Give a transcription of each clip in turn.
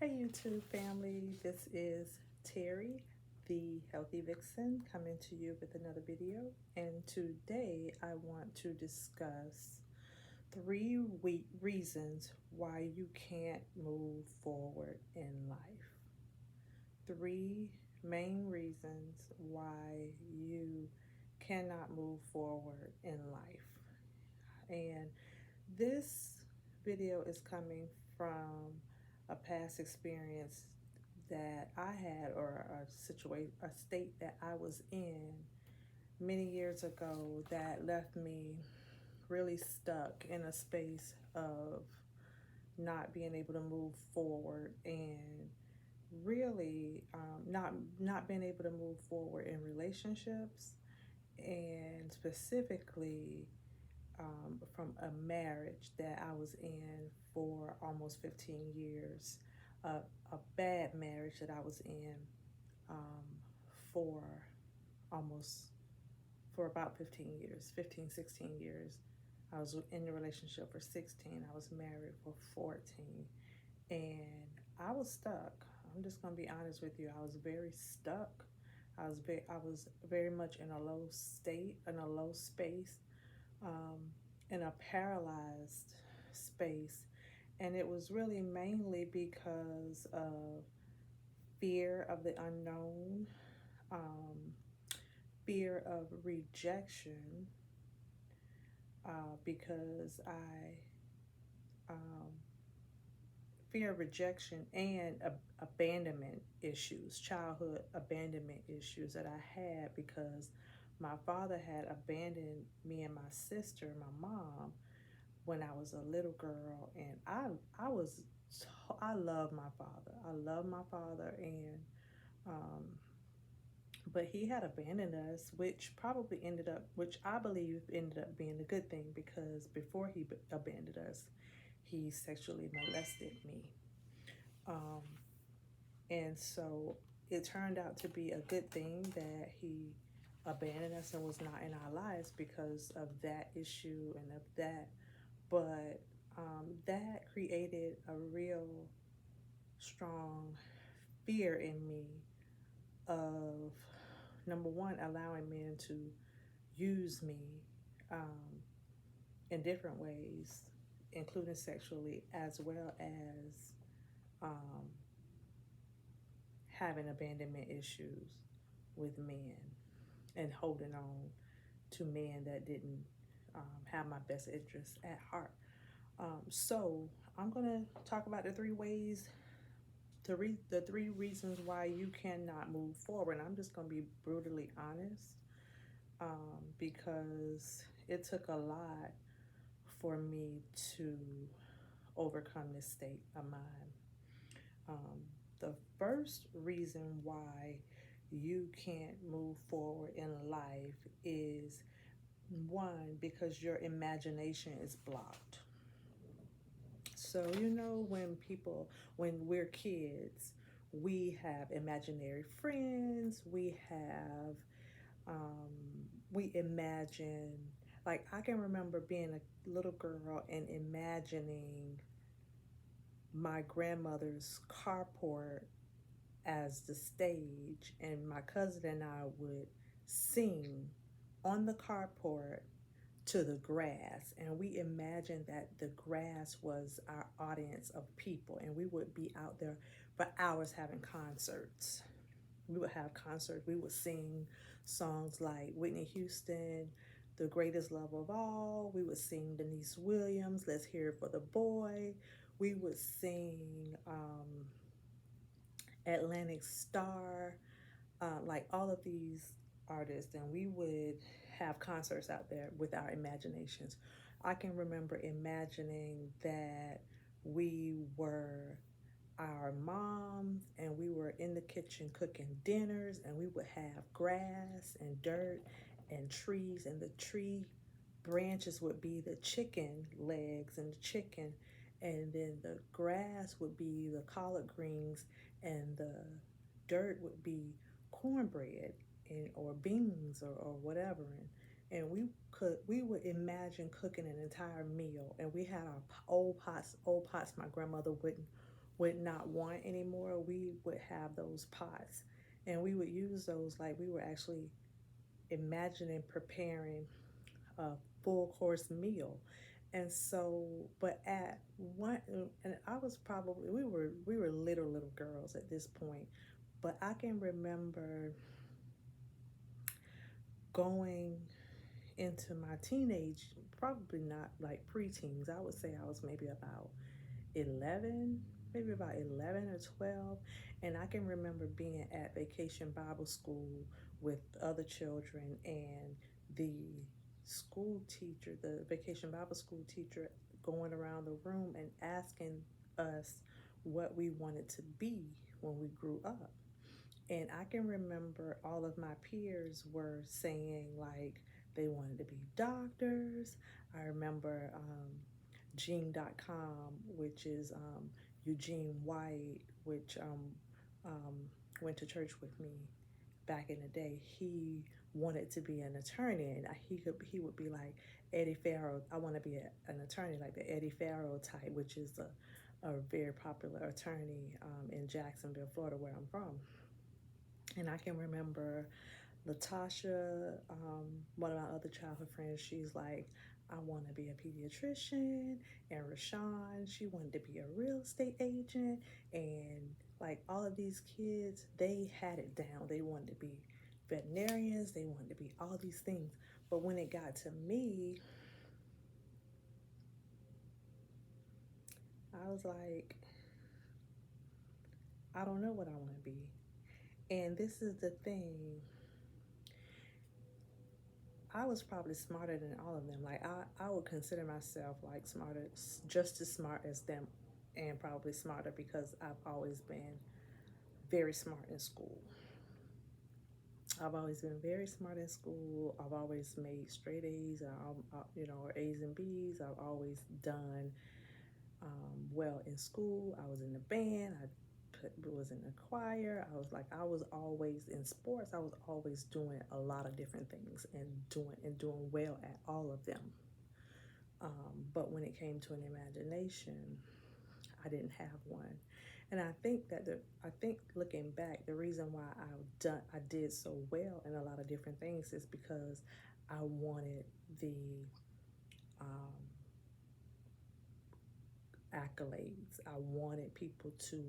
Hey YouTube family, this is Terry, the Healthy Vixen, coming to you with another video. And today I want to discuss three reasons why you can't move forward in life. Three main reasons why you cannot move forward in life. And this video is coming from a past experience that I had, or a state that I was in many years ago that left me really stuck in a space of not being able to move forward, and really not being able to move forward in relationships, and specifically from a marriage that I was in for almost 15 years, a bad marriage that I was in um, for almost, for about 15 years, 15, 16 years. I was in a relationship for 16. I was married for 14. And I was stuck. I'm just going to be honest with you. I was very stuck. I was very much in a low state, in a low space, um, in a paralyzed space. And it was really mainly because of fear of the unknown, um, fear of rejection, because um, fear of rejection and abandonment issues, childhood abandonment issues that I had, because my father had abandoned me and my sister, my mom, when I was a little girl. And I love my father. I love my father, and um, but he had abandoned us, which I believe ended up being a good thing, because before he abandoned us, he sexually molested me. Um, and so it turned out to be a good thing that he abandoned us and was not in our lives because of that issue and of that. But that created a real strong fear in me of, number one, allowing men to use me um, in different ways, including sexually, as well as um, having abandonment issues with men and holding on to men that didn't have my best interests at heart. So I'm going to talk about the three reasons why you cannot move forward. And I'm just going to be brutally honest, because it took a lot for me to overcome this state of mind. The first reason why you can't move forward in life is, one, because your imagination is blocked. So, when we're kids, we have imaginary friends, we imagine, like, I can remember being a little girl and imagining my grandmother's carport as the stage, and my cousin and I would sing on the carport to the grass, and we imagined that the grass was our audience of people, and we would be out there for hours having concerts. We would have concerts. We would sing songs like Whitney Houston, The Greatest Love of All. We would sing Denise Williams, Let's Hear It for the Boy. We would sing Atlantic Star, like all of these artists, and we would have concerts out there with our imaginations. I can remember imagining that we were our moms and we were in the kitchen cooking dinners, and we would have grass and dirt and trees, and the tree branches would be the chicken legs and the chicken, and then the grass would be the collard greens, and the dirt would be cornbread or beans or whatever. And we would imagine cooking an entire meal, and we had our old pots my grandmother would not want anymore, we would have those pots. And we would use those like we were actually imagining preparing a full course meal. And so, but at one, and I was probably, we were little girls at this point, but I can remember going into my teenage, probably not like preteens. I would say I was maybe about 11, maybe about 11 or 12. And I can remember being at Vacation Bible School with other children, and the school teacher, the Vacation Bible School teacher, going around the room and asking us what we wanted to be when we grew up. And I can remember all of my peers were saying like they wanted to be doctors. I remember Gene.com, which is Eugene White, which um, went to church with me back in the day. He wanted to be an attorney, and he would be like Eddie Farrell. I want to be an attorney like the Eddie Farrell type, which is a very popular attorney in Jacksonville, Florida, where I'm from. And I can remember Latasha, one of my other childhood friends, she's like, I want to be a pediatrician. And Rashawn, she wanted to be a real estate agent. And like all of these kids, they had it down. They wanted to be veterinarians, they wanted to be all these things. But when it got to me, I was like, I don't know what I want to be. And this is the thing, I was probably smarter than all of them. Like I would consider myself like smarter, just as smart as them, and probably smarter because I've always been very smart in school. I've always been very smart in school. I've always made straight A's, or A's and B's. I've always done well in school. I was in the band. Was in the choir. I was always in sports. I was always doing a lot of different things and doing well at all of them. But when it came to an imagination, I didn't have one. And I think looking back, the reason why I did so well in a lot of different things is because I wanted the um, accolades. I wanted people to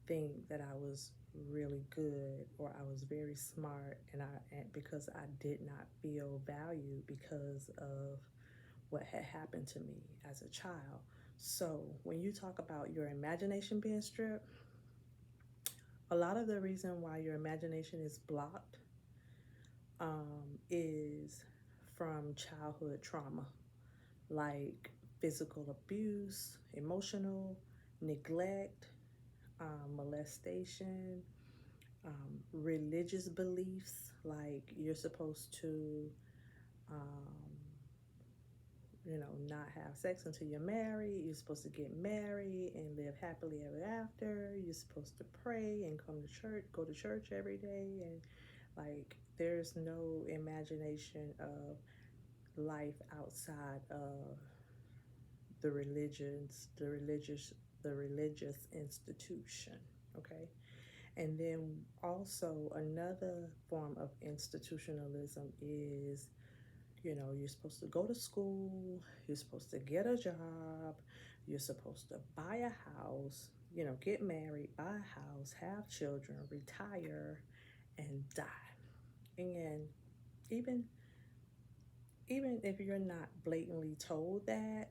think that I was really good or I was very smart, and because I did not feel valued because of what had happened to me as a child. So when you talk about your imagination being stripped, a lot of the reason why your imagination is blocked is from childhood trauma, like physical abuse, emotional neglect, molestation, religious beliefs, like you're supposed to, um, not have sex until you're married. You're supposed to get married and live happily ever after. You're supposed to pray and come to church, go to church every day. And like, there's no imagination of life outside of the religions, the religious institution. Okay. And then also another form of institutionalism is, you're supposed to go to school, you're supposed to get a job, you're supposed to buy a house, get married, buy a house, have children, retire, and die. And even even if you're not blatantly told that,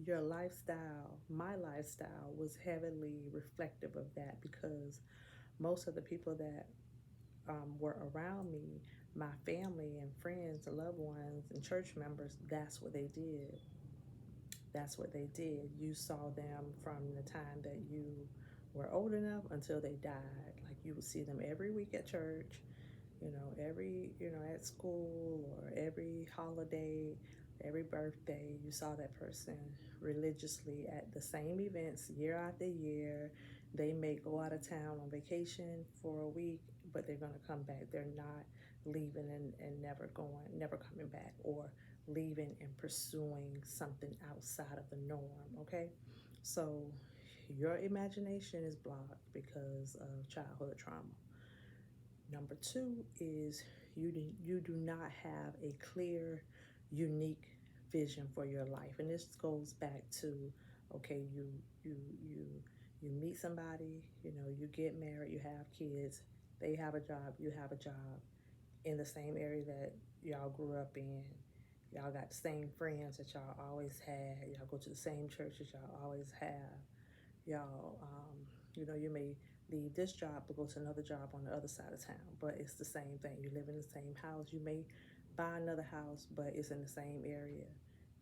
your lifestyle, my lifestyle, was heavily reflective of that because most of the people that were around me, my family and friends and loved ones and church members, that's what they did. That's what they did. You saw them from the time that you were old enough until they died. Like you would see them every week at church, at school or every holiday, every birthday. You saw that person religiously at the same events year after year. They may go out of town on vacation for a week, but they're going to come back. They're not leaving and never coming back, or leaving and pursuing something outside of the norm. Okay, so your imagination is blocked because of childhood trauma. Number two is you do not have a clear, unique vision for your life. And this goes back to, okay, you you you meet somebody, you get married, you have kids, they have a job, you have a job in the same area that y'all grew up in. Y'all got the same friends that y'all always had. Y'all go to the same churches y'all always have. Y'all, you may leave this job to go to another job on the other side of town, but it's the same thing. You live in the same house. You may buy another house, but it's in the same area.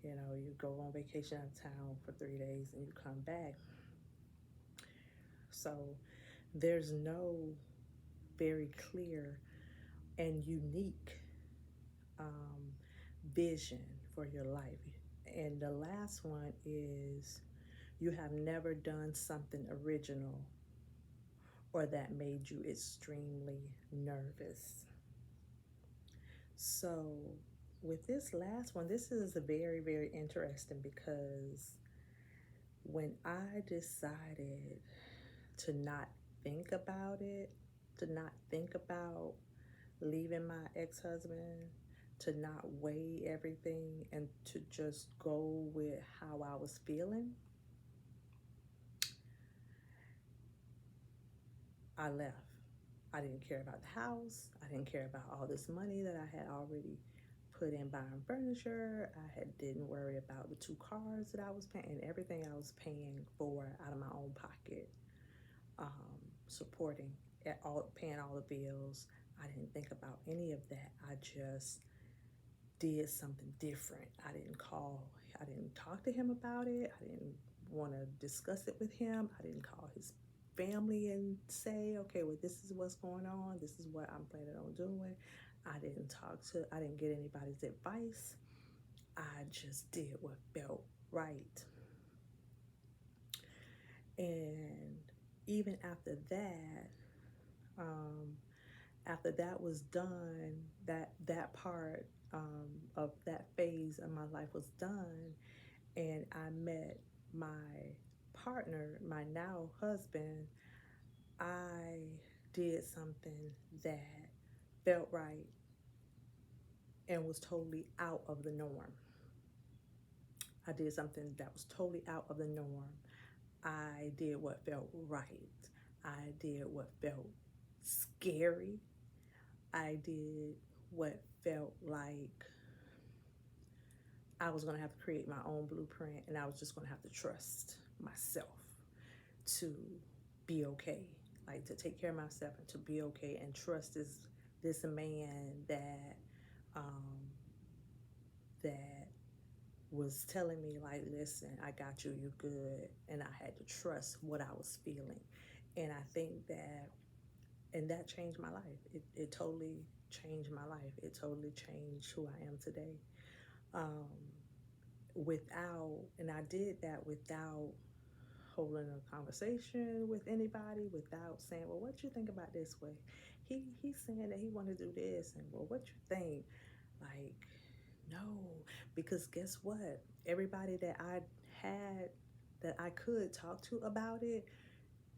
You go on vacation out of town for 3 days and you come back. So there's no very clear and unique vision for your life. And the last one is you have never done something original or that made you extremely nervous. So with this last one, this is very, very interesting because when I decided to not think about it, to not think about leaving my ex-husband, to not weigh everything and to just go with how I was feeling, I left. I didn't care about the house. I didn't care about all this money that I had already put in buying furniture. Didn't worry about the 2 cars that I was paying and everything I was paying for out of my own pocket, supporting paying all the bills. I didn't think about any of that. I just did something different. I didn't talk to him about it. I didn't want to discuss it with him. I didn't call his family and say, okay, well, this is what's going on. This is what I'm planning on doing. I didn't get anybody's advice. I just did what felt right. And even after that was done, that part of that phase of my life was done, and I met my partner, my now husband, I did something that felt right and was totally out of the norm. I did something that was totally out of the norm. I did what felt right. I did what felt scary. I did what felt like I was going to have to create my own blueprint, and I was just going to have to trust myself to be okay, like to take care of myself and to be okay, and trust this man that was telling me, like, listen, I got you, you're good. And I had to trust what I was feeling. And I think that changed my life. It totally changed my life. It totally changed who I am today. And I did that without holding a conversation with anybody, without saying, well, what you think about this way? He's saying that he want to do this, and well, what you think? Like, no, because guess what? Everybody that I had that I could talk to about it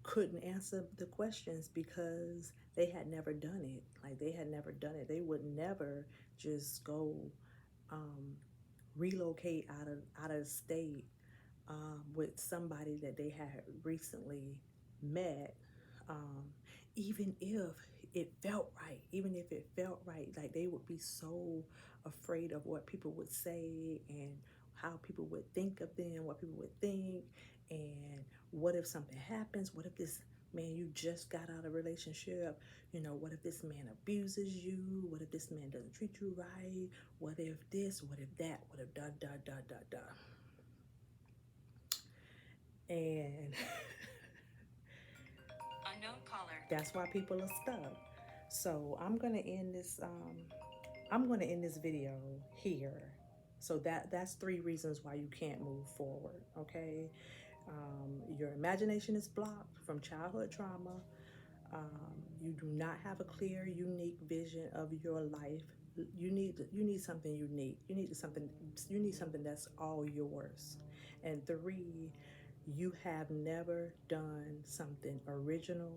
couldn't answer the questions because they had never done it. Like, they had never done it. They would never just go relocate out of the state with somebody that they had recently met, even if it felt right. Like, they would be so afraid of what people would say and how people would think of them, what people would think, and what if something happens? What if this man you just got out of a relationship, what if this man abuses you? What if this man doesn't treat you right? What if this? What if that? What if da da da da da? And unknown caller. That's why people are stuck. So I'm gonna end this. I'm gonna end this video here. So that's 3 reasons why you can't move forward. Okay, your imagination is blocked from childhood trauma. You do not have a clear, unique vision of your life. You need something unique. You need something that's all yours. And 3, you have never done something original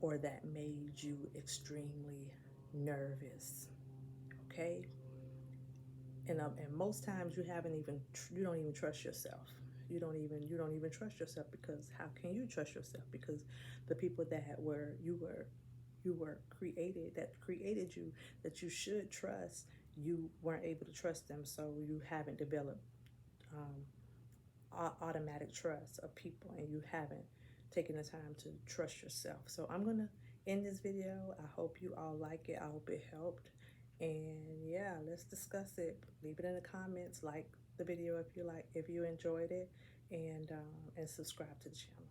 or that made you extremely nervous. Okay? And most times you haven't even you don't even trust yourself. You don't even trust yourself, because how can you trust yourself? Because the people that you were created, that created you, that you should trust, you weren't able to trust them, so you haven't developed automatic trust of people, and you haven't taken the time to trust yourself. So I'm gonna end this video. I hope you all like it. I hope it helped. And yeah, let's discuss it. Leave it in the comments, like the video if you enjoyed it, and subscribe to the channel.